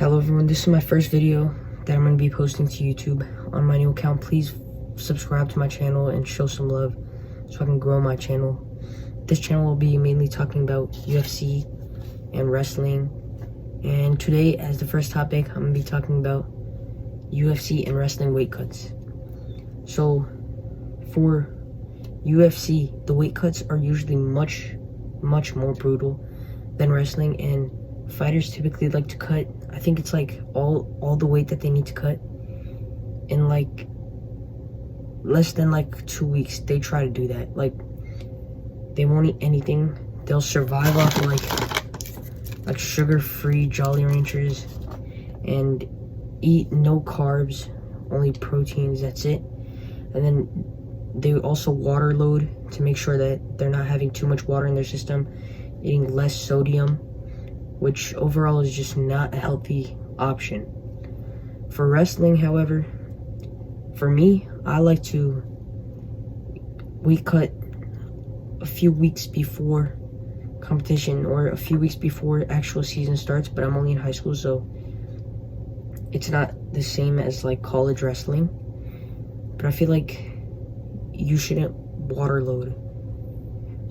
Hello everyone, this is my first video that I'm going to be posting to YouTube on my new account. Please subscribe to my channel and show some love so I can grow my channel. This channel will be mainly talking about UFC and wrestling. And today, as the first topic, I'm going to be talking about UFC and wrestling weight cuts. So, for UFC, the weight cuts are usually much more brutal than wrestling, and fighters typically like to cut, I think it's like all the weight that they need to cut in like less than like 2 weeks. They try to do that. Like, they won't eat anything. They'll survive off of like sugar-free Jolly Ranchers and eat no carbs, only proteins, that's it. And then they also water load to make sure that they're not having too much water in their system, eating less sodium, which overall is just not a healthy option. For wrestling, however, for me, I like to weight cut a few weeks before competition or a few weeks before actual season starts, but I'm only in high school, so it's not the same as like college wrestling. But I feel like you shouldn't water load.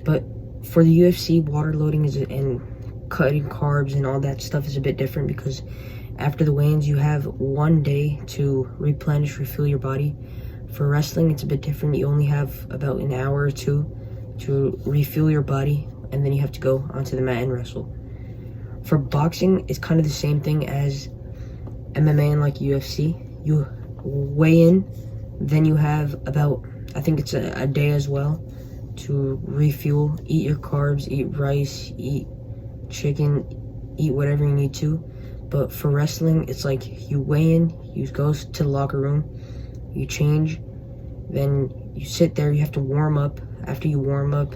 But for the UFC, water loading and cutting carbs and all that stuff is a bit different, because after the weigh-ins you have 1 day to refuel your body. For wrestling, it's a bit different. You only have about an hour or two to refuel your body, and then you have to go onto the mat and wrestle. For boxing, it's kind of the same thing as MMA and like UFC. You weigh in, then you have about, I think it's a day as well to refuel, eat your carbs, eat rice, eat chicken, eat whatever you need to. But for wrestling, it's like you weigh in, you go to the locker room, you change, then you sit there, you have to warm up. After you warm up,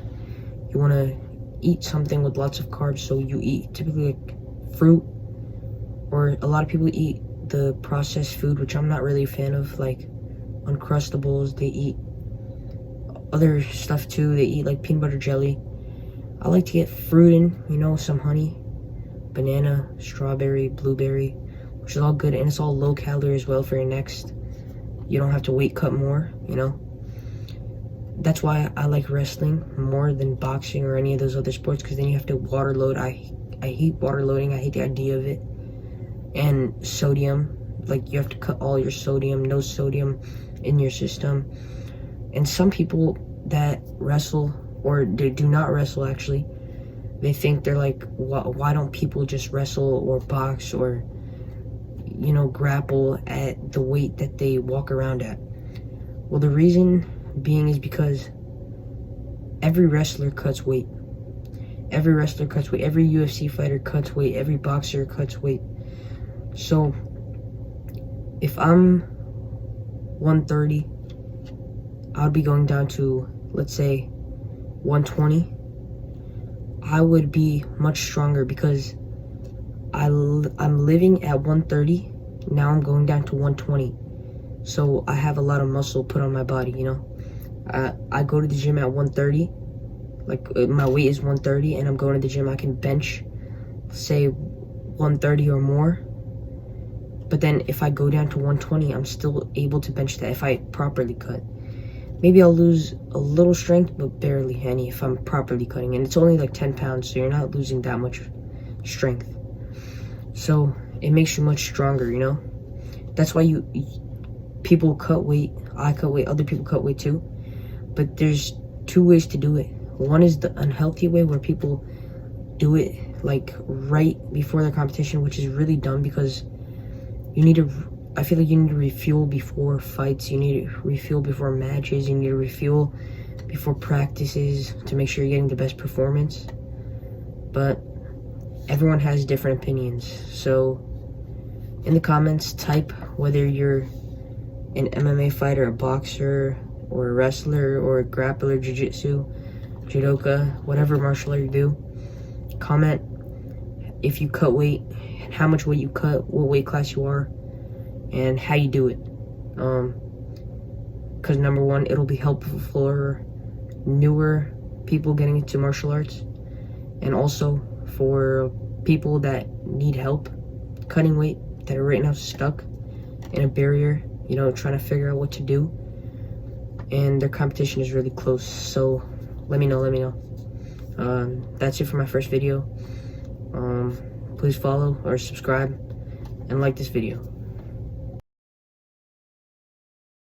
you want to eat something with lots of carbs, so you eat typically like fruit, or a lot of people eat the processed food, which I'm not really a fan of, like Uncrustables. They eat other stuff too. They eat like peanut butter jelly. I like to get fruit in, you know, some honey, banana, strawberry, blueberry, which is all good, and it's all low calorie as well for your next. You don't have to weight cut more, you know. That's why I like wrestling more than boxing or any of those other sports, because then you have to water load. I hate water loading. I hate the idea of it. And sodium, like you have to cut all your sodium, no sodium in your system. And some people that wrestle, or they do not wrestle actually, they think they're like, why don't people just wrestle or box or, you know, grapple at the weight that they walk around at? Well, the reason being is because every wrestler cuts weight. Every wrestler cuts weight. Every UFC fighter cuts weight. Every boxer cuts weight. So if I'm 130, I'll be going down to, let's say, 120. I would be much stronger because I'm living at 130. Now I'm going down to 120. So I have a lot of muscle put on my body, you know. I go to the gym at 130. Like, my weight is 130, and I'm going to the gym. I can bench, say, 130 or more. But then if I go down to 120, I'm still able to bench that if I properly cut. Maybe I'll lose a little strength, but barely any if I'm properly cutting. And it's only like 10 pounds, so you're not losing that much strength. So it makes you much stronger, you know? That's why people cut weight. I cut weight. Other people cut weight too. But there's two ways to do it. One is the unhealthy way, where people do it like right before their competition, which is really dumb, because you need to, I feel like you need to refuel before fights, you need to refuel before matches, you need to refuel before practices to make sure you're getting the best performance. But everyone has different opinions, so in the comments, type whether you're an MMA fighter, a boxer, or a wrestler, or a grappler, jiu-jitsu, judoka, whatever martial art you do. Comment if you cut weight, how much weight you cut, what weight class you are, and how you do it. Because number one, it'll be helpful for newer people getting into martial arts, and also for people that need help cutting weight that are right now stuck in a barrier, you know, trying to figure out what to do. And their competition is really close, so let me know. That's it for my first video. Please follow or subscribe and like this video.